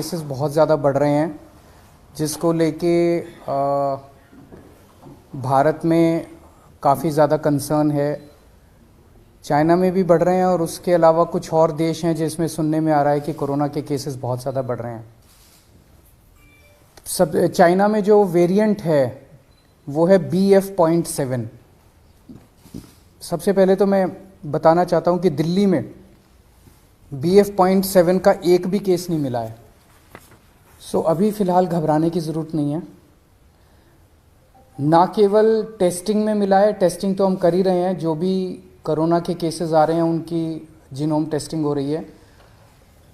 Cases बहुत ज़्यादा बढ़ रहे हैं, जिसको लेके भारत में काफ़ी ज़्यादा कंसर्न है। चाइना में भी बढ़ रहे हैं और उसके अलावा कुछ और देश हैं जिसमें सुनने में आ रहा है कि कोरोना के केसेस बहुत ज़्यादा बढ़ रहे हैं। चाइना में जो वेरिएंट है वो है BF.7। सबसे पहले तो मैं बताना चाहता हूं कि दिल्ली में BF.7 का एक भी केस नहीं मिला है। सो अभी फ़िलहाल घबराने की ज़रूरत नहीं है। ना केवल टेस्टिंग में मिला है, टेस्टिंग तो हम कर ही रहे हैं, जो भी कोरोना के केसेस आ रहे हैं उनकी जीनोम टेस्टिंग हो रही है।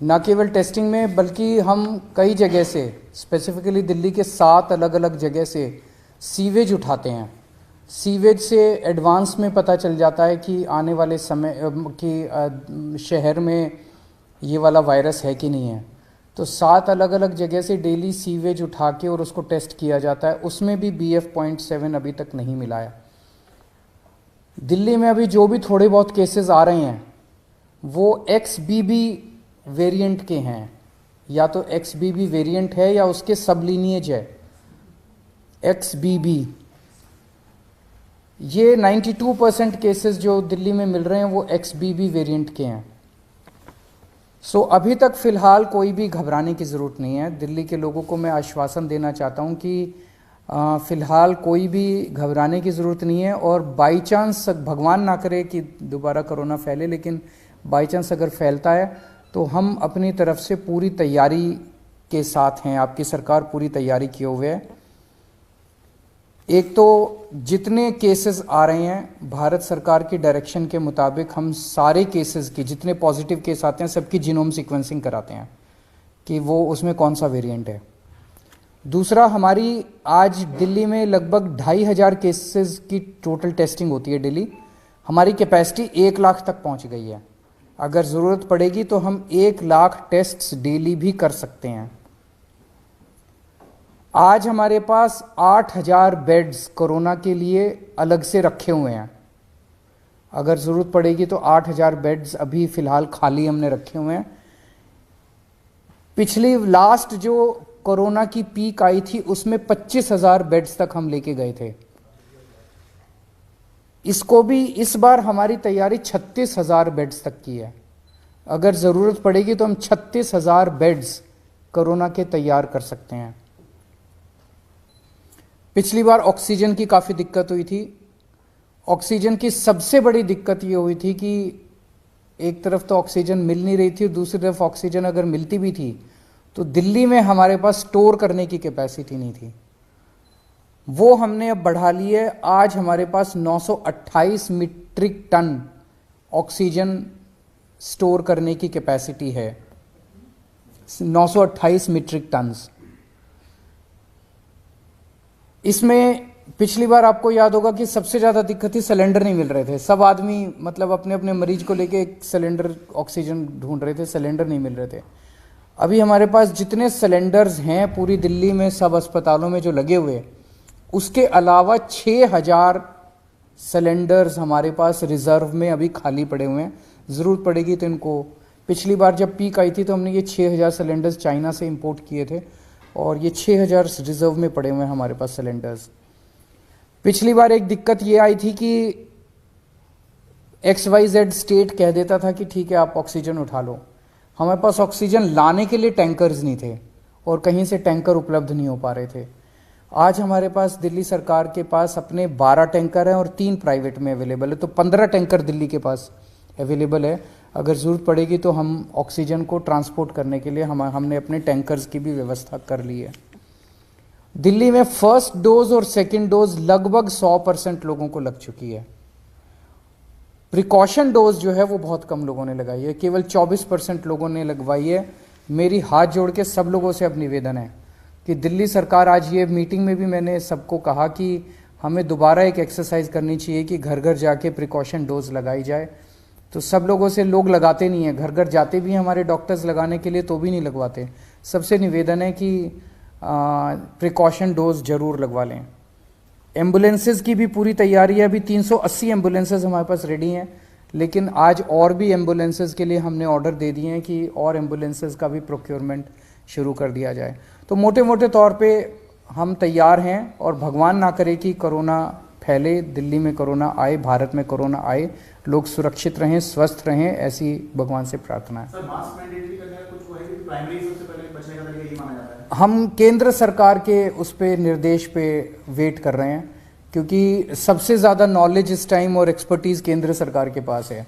ना केवल टेस्टिंग में बल्कि हम कई जगह से, स्पेसिफिकली दिल्ली के 7 अलग अलग जगह से सीवेज उठाते हैं। सीवेज से एडवांस में पता चल जाता है कि आने वाले समय कि शहर में ये वाला वायरस है कि नहीं है। तो 7 अलग अलग जगह से डेली सीवेज उठा के और उसको टेस्ट किया जाता है, उसमें भी BF.7 अभी तक नहीं मिला है। दिल्ली में अभी जो भी थोड़े बहुत केसेस आ रहे हैं वो XBB वेरिएंट के हैं, या तो XBB वेरिएंट है या उसके सब लीनिएज है XBB। ये 92% केसेस जो दिल्ली में मिल रहे हैं वो XBB वेरिएंट के हैं। सो अभी तक फ़िलहाल कोई भी घबराने की ज़रूरत नहीं है। दिल्ली के लोगों को मैं आश्वासन देना चाहता हूं कि फ़िलहाल कोई भी घबराने की ज़रूरत नहीं है। और बाई चांस, भगवान ना करे कि दोबारा कोरोना फैले, लेकिन बाई चांस अगर फैलता है तो हम अपनी तरफ से पूरी तैयारी के साथ हैं। आपकी सरकार पूरी तैयारी किए हुए है। एक तो जितने केसेस आ रहे हैं, भारत सरकार की डायरेक्शन के मुताबिक हम सारे केसेस की, जितने पॉजिटिव केस आते हैं सबकी जीनोम सीक्वेंसिंग कराते हैं कि वो उसमें कौन सा वेरिएंट है। दूसरा, हमारी आज दिल्ली में लगभग 2500 केसेस की टोटल टेस्टिंग होती है डेली। हमारी कैपेसिटी 1 लाख तक पहुंच गई है। अगर ज़रूरत पड़ेगी तो हम 1 लाख टेस्ट्स डेली भी कर सकते हैं। आज हमारे पास 8000 बेड्स कोरोना के लिए अलग से रखे हुए हैं। अगर ज़रूरत पड़ेगी तो 8000 बेड्स अभी फ़िलहाल खाली हमने रखे हुए हैं। पिछली लास्ट जो कोरोना की पीक आई थी उसमें 25,000 बेड्स तक हम लेके गए थे। इसको भी इस बार हमारी तैयारी 36,000 बेड्स तक की है। अगर ज़रूरत पड़ेगी तो हम 36,000 बेड्स कोरोना के तैयार कर सकते हैं। पिछली बार ऑक्सीजन की काफ़ी दिक्कत हुई थी। ऑक्सीजन की सबसे बड़ी दिक्कत ये हुई थी कि एक तरफ तो ऑक्सीजन मिल नहीं रही थी, दूसरी तरफ ऑक्सीजन अगर मिलती भी थी तो दिल्ली में हमारे पास स्टोर करने की कैपेसिटी नहीं थी। वो हमने अब बढ़ा ली है। आज हमारे पास 928 मीट्रिक टन ऑक्सीजन स्टोर करने की कैपेसिटी है। 928 मीट्रिक टन्स। इसमें पिछली बार आपको याद होगा कि सबसे ज़्यादा दिक्कत थी, सिलेंडर नहीं मिल रहे थे। सब आदमी मतलब अपने अपने मरीज को लेके एक सिलेंडर ऑक्सीजन ढूंढ रहे थे, सिलेंडर नहीं मिल रहे थे। अभी हमारे पास जितने सिलेंडर्स हैं पूरी दिल्ली में सब अस्पतालों में जो लगे हुए, उसके अलावा 6000 सिलेंडर्स हमारे पास रिजर्व में अभी खाली पड़े हुए हैं। ज़रूरत पड़ेगी तो इनको, पिछली बार जब पीक आई थी तो हमने ये 6000 सिलेंडर्स चाइना से इंपोर्ट किए थे और ये 6000 रिजर्व में पड़े हुए हैं हमारे पास सिलेंडर्स। पिछली बार एक दिक्कत ये आई थी कि XYZ स्टेट कह देता था कि ठीक है आप ऑक्सीजन उठा लो। हमारे पास ऑक्सीजन लाने के लिए टैंकर्स नहीं थे और कहीं से टैंकर उपलब्ध नहीं हो पा रहे थे। आज हमारे पास दिल्ली सरकार के पास अपने 12 टैंकर हैं और 3 प्राइवेट में अवेलेबल है, तो 15 टैंकर दिल्ली के पास अवेलेबल है। अगर ज़रूरत पड़ेगी तो हम ऑक्सीजन को ट्रांसपोर्ट करने के लिए हमने अपने टैंकर्स की भी व्यवस्था कर ली है। दिल्ली में फर्स्ट डोज और सेकेंड डोज लगभग 100% लोगों को लग चुकी है। प्रिकॉशन डोज जो है वो बहुत कम लोगों ने लगाई है, केवल 24% लोगों ने लगवाई है। मेरी हाथ जोड़ के सब लोगों से अब निवेदन है कि दिल्ली सरकार, आज ये मीटिंग में भी मैंने सबको कहा कि हमें दोबारा एक एक्सरसाइज करनी चाहिए कि घर घर जाके प्रिकॉशन डोज लगाई जाए। तो सब लोगों से, लोग लगाते नहीं हैं, घर घर जाते भी हैं हमारे डॉक्टर्स लगाने के लिए तो भी नहीं लगवाते। सबसे निवेदन है कि प्रिकॉशन डोज ज़रूर लगवा लें। एम्बुलेंसेज की भी पूरी तैयारी है। अभी 380 एम्बुलेंसेज हमारे पास रेडी हैं, लेकिन आज और भी एम्बुलेंसेज के लिए हमने ऑर्डर दे दिए हैं कि और एम्बुलेंसेज का भी प्रोक्योरमेंट शुरू कर दिया जाए। तो मोटे मोटे तौर पे हम तैयार हैं और भगवान ना करे कि कोरोना फैले, दिल्ली में कोरोना आए, भारत में कोरोना आए, लोग सुरक्षित रहें, स्वस्थ रहें, ऐसी भगवान से प्रार्थना है। सर, मास्क मैंडेटरी करने का कुछ है कि प्राइमरी सबसे पहले बचने का तरीका ये माना जाता है? हम केंद्र सरकार के उस पे निर्देश पे वेट कर रहे हैं, क्योंकि सबसे ज़्यादा नॉलेज इस टाइम और एक्सपर्टीज़ केंद्र सरकार के पास है।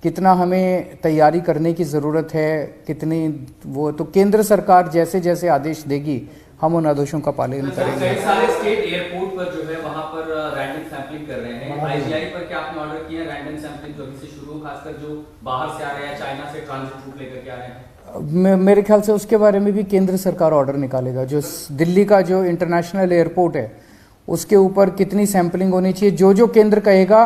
कितना हमें तैयारी करने की ज़रूरत है, कितनी वो, तो केंद्र सरकार जैसे जैसे आदेश देगी हम उन आदेशों का पालन करेंगे। कई सारे स्टेट एयरपोर्ट पर जो है वहां पर रैंडम सैंपलिंग कर रहे हैं। आईजीआई पर क्या आपने ऑर्डर किया है रैंडम सैंपलिंग जो अभी से शुरू हो, खासकर जो बाहर से आ रहे हैं, चाइना से ट्रांजिट रूट लेकर के आ रहे हैं? मेरे ख्याल से उसके बारे में भी केंद्र सरकार ऑर्डर निकालेगा। जो दिल्ली का जो इंटरनेशनल एयरपोर्ट है उसके ऊपर कितनी सैंपलिंग होनी चाहिए, जो जो केंद्र कहेगा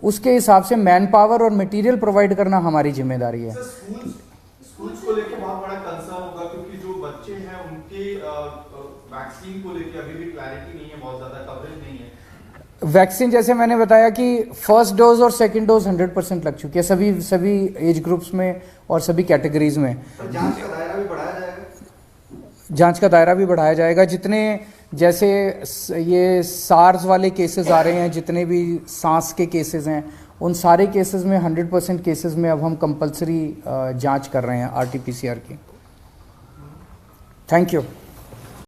उसके हिसाब से मैन पावर और मटेरियल प्रोवाइड करना हमारी जिम्मेदारी है। स्कूल्स को लेकर बहुत बड़ा कंसर्न होगा, क्योंकि जो बच्चे हैं उनके वैक्सीन को लेकर अभी भी क्लैरिटी नहीं है, बहुत ज्यादा कवरेज नहीं है। वैक्सीन जैसे मैंने बताया कि फर्स्ट डोज और सेकंड डोज 100% लग चुकी है सभी एज ग्रुप्स में और सभी कैटेगरीज में। जांच का दायरा भी बढ़ाया जाएगा? जांच का दायरा भी बढ़ाया जाएगा। जितने जैसे ये सार्स वाले केसेस आ रहे हैं, जितने भी सांस के केसेस हैं, उन सारे केसेस में 100% केसेस में अब हम कंपलसरी जांच कर रहे हैं RT-PCR की। Thank you.